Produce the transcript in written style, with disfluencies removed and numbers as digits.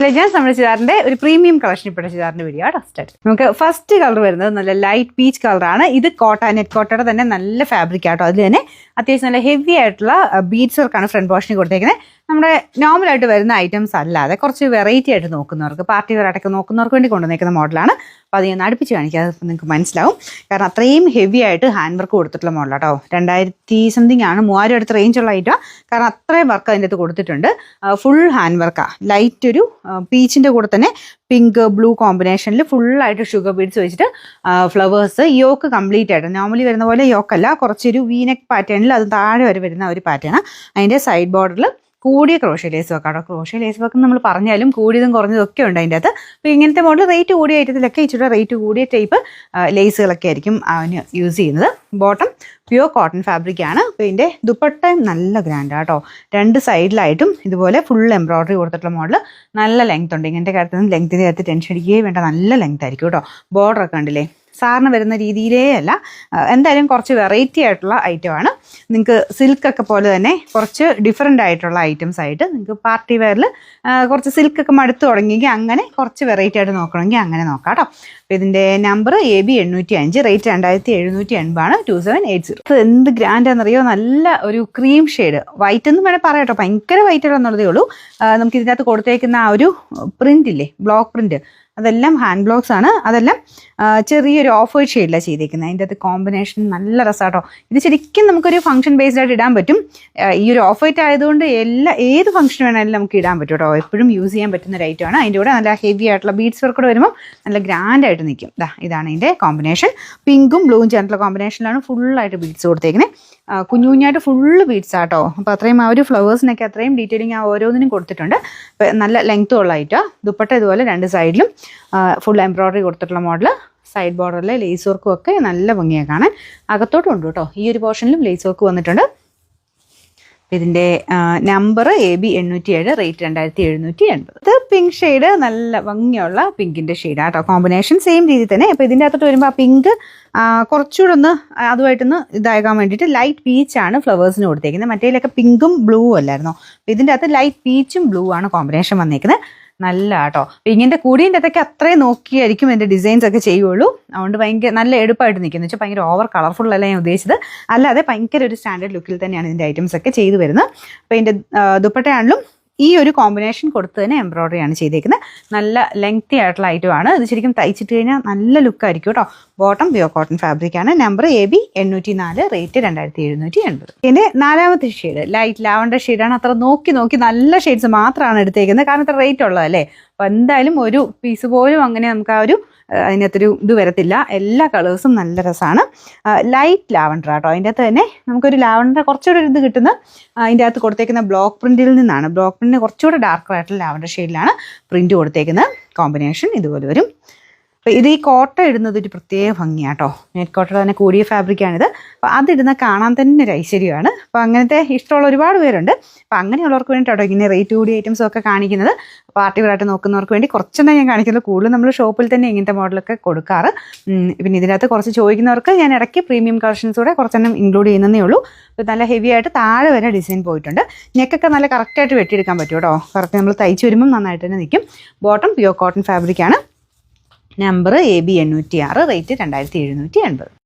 Legends നമ്മുടെ ചുരിദാറിന്റെ ഒരു premium collection ഇപ്പോഴത്തെ ചുരിദാറിന്റെ വീഡിയോ ആണ് സ്റ്റാർട്ട്. നമുക്ക് ഫസ്റ്റ് കളർ വരുന്നത് നല്ല ലൈറ്റ് പീച്ച് കളറാണ്. ഇത് നെറ്റ് കോട്ടയുടെ തന്നെ നല്ല ഫാബ്രിക് ആട്ടോ. അതിൽ തന്നെ അത്യാവശ്യം നല്ല ഹെവി ആയിട്ടുള്ള ബീഡ്സ് വർക്കാണ് ഫ്രണ്ട് പോർഷനിൽ കൊടുത്തേക്കുന്നത്. നമ്മുടെ നോർമലായിട്ട് വരുന്ന ഐറ്റംസ് അല്ലാതെ കുറച്ച് വെറൈറ്റി ആയിട്ട് നോക്കുന്നവർക്ക്, പാർട്ടി വെയർ അടക്കം നോക്കുന്നവർക്ക് വേണ്ടി കൊണ്ടുവന്നേക്കുന്ന മോഡലാണ്. അപ്പോൾ അത് ഞാൻ അടുപ്പിച്ച് കാണിക്കാം, അത് നിങ്ങൾക്ക് മനസ്സിലാവും. കാരണം അത്രയും ഹെവി ആയിട്ട് ഹാൻഡ് വർക്ക് കൊടുത്തിട്ടുള്ള മോഡലാട്ടോ. 2000 സംതിങ് ആണ്, 3000 അടുത്ത് റേഞ്ചുള്ള ഐറ്റമാണ്. കാരണം അത്രയും വർക്ക് അതിൻ്റെ അകത്ത് കൊടുത്തിട്ടുണ്ട്. ഫുൾ ഹാൻഡ് വർക്കാണ്. ലൈറ്റ് ഒരു പീച്ചിൻ്റെ കൂടെ തന്നെ പിങ്ക് ബ്ലൂ കോമ്പിനേഷനിൽ ഫുള്ളായിട്ട് ഷുഗർ ബീഡ്സ് വെച്ചിട്ട് ഫ്ലവേഴ്സ്, യോക്ക് കംപ്ലീറ്റ് ആയിട്ട് നോർമലി വരുന്ന പോലെ യോക്കല്ല, കുറച്ചൊരു വീനെക്ക് പാറ്റേണിൽ അത് താഴെ വരെ വരുന്ന ഒരു പാറ്റേൺ. അതിൻ്റെ സൈഡ് ബോർഡറിൽ കൂടിയ ക്രോഷ്യ ലേസ് വർക്കാട്ടോ. ക്രോഷ്യ ലേസ് വർക്ക് നമ്മൾ പറഞ്ഞാലും കൂടിയതും കുറഞ്ഞതും ഒക്കെ ഉണ്ട് അതിൻ്റെ അകത്ത്. അപ്പോൾ ഇങ്ങനത്തെ മോഡൽ റേറ്റ് കൂടിയ ഐറ്റത്തിലൊക്കെ ഇച്ചിരി റേറ്റ് കൂടിയ ടൈപ്പ് ലേസുകളൊക്കെ ആയിരിക്കും അവന് യൂസ് ചെയ്യുന്നത്. ബോട്ടം പ്യുവർ കോട്ടൺ ഫാബ്രിക് ആണ്. അപ്പോൾ ഇതിൻ്റെ ദുപ്പട്ടയും നല്ല ഗ്രാൻഡ് ആട്ടോ. രണ്ട് സൈഡിലായിട്ടും ഇതുപോലെ ഫുൾ എംബ്രോയിഡറി കൊടുത്തിട്ടുള്ള മോഡൽ. നല്ല ലെങ്ത് ഉണ്ട്. ഇങ്ങനത്തെ കാര്യത്തിൽ ലെങ്ത്തിൻ്റെ കാര്യത്തിൽ ടെൻഷൻ അടിക്കുകയും വേണ്ട, നല്ല ലെങ്ത് ആയിരിക്കും കേട്ടോ. ബോർഡറൊക്കെ ഉണ്ടല്ലേ, സാറിന് വരുന്ന രീതിയിലേ അല്ല. എന്തായാലും കുറച്ച് വെറൈറ്റി ആയിട്ടുള്ള ഐറ്റമാണ്. നിങ്ങൾക്ക് സിൽക്കൊക്കെ പോലെ തന്നെ കുറച്ച് ഡിഫറെൻ്റ് ആയിട്ടുള്ള ഐറ്റംസ് ആയിട്ട് നിങ്ങൾക്ക് പാർട്ടി വെയറിൽ കുറച്ച് സിൽക്കൊക്കെ മടുത്ത് തുടങ്ങിയെങ്കിൽ അങ്ങനെ കുറച്ച് വെറൈറ്റി ആയിട്ട് നോക്കണമെങ്കിൽ അങ്ങനെ നോക്കാം കേട്ടോ. അപ്പോൾ ഇതിൻ്റെ നമ്പർ AB 805, റേറ്റ് 2780 ആണ്, 2780. എന്ത് ഗ്രാൻഡാണെന്നറിയോ, നല്ല ഒരു ക്രീം ഷെയ്ഡ് വൈറ്റ് എന്ന് വേണേൽ പറയാം കേട്ടോ. ഭയങ്കര വൈറ്റ് എന്നുള്ളതേ ഉള്ളൂ. നമുക്ക് ഇതിനകത്ത് കൊടുത്തേക്കുന്ന ആ ഒരു പ്രിൻ്റ് ഇല്ലേ, ബ്ലോക്ക് പ്രിൻ്റ്, അതെല്ലാം ഹാൻഡ് ബ്ലോക്സ് ആണ്. അതെല്ലാം ചെറിയൊരു ഓഫ് വൈറ്റ് ഷെയ്ഡിലാണ് ചെയ്തേക്കുന്നത്. അതിൻ്റെ അകത്ത് കോമ്പിനേഷൻ നല്ല രസമാട്ടോ. ഇത് ശരിക്കും നമുക്കൊരു ഫംഗ്ഷൻ ബേസ്ഡ് ആയിട്ട് ഇടാൻ പറ്റും. ഈ ഒരു ഓഫ് വൈറ്റ് ആയതുകൊണ്ട് ഏത് ഫംഗ്ഷൻ വേണമെങ്കിലും നമുക്ക് ഇടാൻ പറ്റും കേട്ടോ. എപ്പോഴും യൂസ് ചെയ്യാൻ പറ്റുന്ന ഒരു ഐറ്റമാണ്. അതിൻ്റെ കൂടെ നല്ല ഹെവി ആയിട്ടുള്ള ബീഡ്സ് വർക്ക് കൂടെ വരുമ്പോൾ നല്ല ഗ്രാൻഡ് ആയിട്ട് നിൽക്കും. ഇതാണ് ഇതിൻ്റെ കോമ്പിനേഷൻ. പിങ്കും ബ്ലൂവും ചേർന്നുള്ള കോമ്പിനേഷനിലാണ് ഫുള്ളായിട്ട് ബീഡ്സ് കൊടുത്തേക്കുന്നത്. കുഞ്ഞു കുഞ്ഞായിട്ട് ഫുള്ള് ബീഡ്സ് ആട്ടോ. അപ്പോൾ അത്രയും ആ ഒരു ഫ്ലവേഴ്സിനൊക്കെ അത്രയും ഡീറ്റെയിലിംഗ് ആ ഓരോന്നിനും കൊടുത്തിട്ടുണ്ട്. നല്ല ലെങ്ത്തും ഉള്ള ഐറ്റം. ദുപ്പട്ട ഇതുപോലെ രണ്ട് സൈഡിലും ഫുൾ എംബ്രോയിഡറി കൊടുത്തിട്ടുള്ള മോഡൽ. സൈഡ് ബോർഡറിലെ ലേസ് വർക്കും ഒക്കെ നല്ല ഭംഗിയാണ് കാണാൻ. അകത്തോട്ടും ഉണ്ട് കേട്ടോ. ഈ ഒരു പോർഷനിലും ലേസ് വർക്ക് വന്നിട്ടുണ്ട്. ഇതിൻ്റെ നമ്പർ AB 807, റേറ്റ് 2780. ഇത് പിങ്ക് ഷെയ്ഡ്, നല്ല ഭംഗിയുള്ള പിങ്കിൻ്റെ ഷെയ്ഡാണ് കേട്ടോ. കോമ്പിനേഷൻ സെയിം രീതിയിൽ തന്നെ. അപ്പോൾ ഇതിൻ്റെ അകത്തോട്ട് വരുമ്പോൾ ആ പിങ്ക് കുറച്ചുകൂടെ ഒന്ന് അതുമായിട്ടൊന്ന് ഇതാകാൻ വേണ്ടിയിട്ട് ലൈറ്റ് പീച്ചാണ് ഫ്ലവേഴ്സിന് കൊടുത്തേക്കുന്നത്. മറ്റേതിലൊക്കെ പിങ്കും ബ്ലൂ അല്ലായിരുന്നോ. അപ്പോൾ ഇതിൻ്റെ അകത്ത് ലൈറ്റ് പീച്ചും ബ്ലൂ ആണ് കോമ്പിനേഷൻ വന്നേക്കുന്നത്. നല്ല കേട്ടോ. അപ്പോൾ ഇങ്ങനത്തെ കൂടിയതിൻ്റെ അകത്തൊക്കെ അത്രയും നോക്കിയായിരിക്കും എൻ്റെ ഡിസൈൻസ് ഒക്കെ ചെയ്യുള്ളൂ. അതുകൊണ്ട് ഭയങ്കര നല്ല എടുപ്പായിട്ട് നിൽക്കുന്നത് വെച്ചാൽ ഭയങ്കര ഓവർ കളർഫുൾ അല്ല ഞാൻ ഉദ്ദേശിച്ചത്. അല്ലാതെ ഭയങ്കര ഒരു സ്റ്റാൻഡേർഡ് ലുക്കിൽ തന്നെയാണ് ഇതിൻ്റെ ഐറ്റംസ് ഒക്കെ ചെയ്തു വരുന്നത്. അപ്പോൾ ഇതിൻ്റെ ദുപ്പട്ടയാണെങ്കിലും ഈ ഒരു കോമ്പിനേഷൻ കൊടുത്ത് തന്നെ എംബ്രോയിഡറിയാണ് ചെയ്തേക്കുന്നത്. നല്ല ലെങ്തി ആയിട്ടുള്ള ഐറ്റമാണ്. ഇത് ശരിക്കും തയ്ച്ചിട്ട് കഴിഞ്ഞാൽ നല്ല ലുക്കായിരിക്കും കേട്ടോ. ബോട്ടം പ്യുവർ കോട്ടൺ ഫാബ്രിക് ആണ്. Number AB 804, rate 2780. ഇതിൻ്റെ നാലാമത്തെ ഷെയ്ഡ് ലൈറ്റ് ലാവണ്ടർ ഷെയ്ഡാണ്. അത്ര നോക്കി നല്ല ഷെയ്ഡ്സ് മാത്രമാണ് എടുത്തേക്കുന്നത്. കാരണം അത്ര റേറ്റ് ഉള്ളതല്ലേ. അപ്പോൾ എന്തായാലും ഒരു പീസ് പോലും അങ്ങനെ നമുക്ക് ആ ഒരു അതിനകത്തൊരു ഇത് വരത്തില്ല. എല്ലാ കളേഴ്സും നല്ല രസമാണ്. ലൈറ്റ് ലാവണ്ടർ ആട്ടോ. അതിൻ്റെ അകത്ത് തന്നെ നമുക്കൊരു ലാവണ്ടർ കുറച്ചുകൂടെ ഇത് കിട്ടുന്ന അതിൻ്റെ അകത്ത് കൊടുത്തേക്കുന്ന ബ്ലോക്ക് പ്രിൻറ്റിൽ നിന്നാണ്. ബ്ലോക്ക് പ്രിൻറ്റിന് കുറച്ചുകൂടെ ഡാർക്കർ ആയിട്ടുള്ള ലാവണ്ടർ ഷെയ്ഡിലാണ് പ്രിൻറ്റ് കൊടുത്തേക്കുന്നത്. കോമ്പിനേഷൻ ഇതുപോലെ വരും. അപ്പോൾ ഇത് ഈ കോട്ട ഇടുന്നത് ഒരു പ്രത്യേക ഭംഗിയാട്ടോ. നെറ്റ് കോട്ടയുടെ തന്നെ കൂടിയ ഫാബ്രിക്കാണിത്. അപ്പോൾ അതിടുന്ന കാണാൻ തന്നെ ഒരു ഐശ്വര്യമാണ്. അപ്പോൾ അങ്ങനത്തെ ഇഷ്ടമുള്ള ഒരുപാട് പേരുണ്ട്. അപ്പോൾ അങ്ങനെയുള്ളവർക്ക് വേണ്ടിയിട്ടോ ഇങ്ങനെ റേറ്റ് കൂടിയ ഐറ്റംസും ഒക്കെ കാണിക്കുന്നത്. പാർട്ടി വെയറായിട്ട് നോക്കുന്നവർക്ക് വേണ്ടി കുറച്ചെണ്ണം ഞാൻ കാണിക്കുന്നത്. കൂടുതലും നമ്മൾ ഷോപ്പിൽ തന്നെ ഇങ്ങനത്തെ മോഡലൊക്കെ കൊടുക്കാറ്. പിന്നെ ഇതിനകത്ത് കുറച്ച് ചോദിക്കുന്നവർക്ക് ഞാൻ ഇടയ്ക്ക് പ്രീമിയം കളക്ഷൻസ് കൂടെ കുറച്ചെണ്ണം ഇൻക്ലൂഡ് ചെയ്യുന്നതേ ഉള്ളൂ. അപ്പോൾ നല്ല ഹെവി ആയിട്ട് താഴെ വരെ ഡിസൈൻ പോയിട്ടുണ്ട്. നെക്കൊക്കെ നല്ല കറക്റ്റായിട്ട് വെട്ടിയെടുക്കാൻ പറ്റും കേട്ടോ. കറക്റ്റ് നമ്മൾ തയ്ച്ച് വരുമ്പം നന്നായിട്ട് തന്നെ നിൽക്കും. ബോട്ടം പ്യുവർ കോട്ടൺ ഫാബ്രിക്കാണ്. Number AB 806, rate 2780.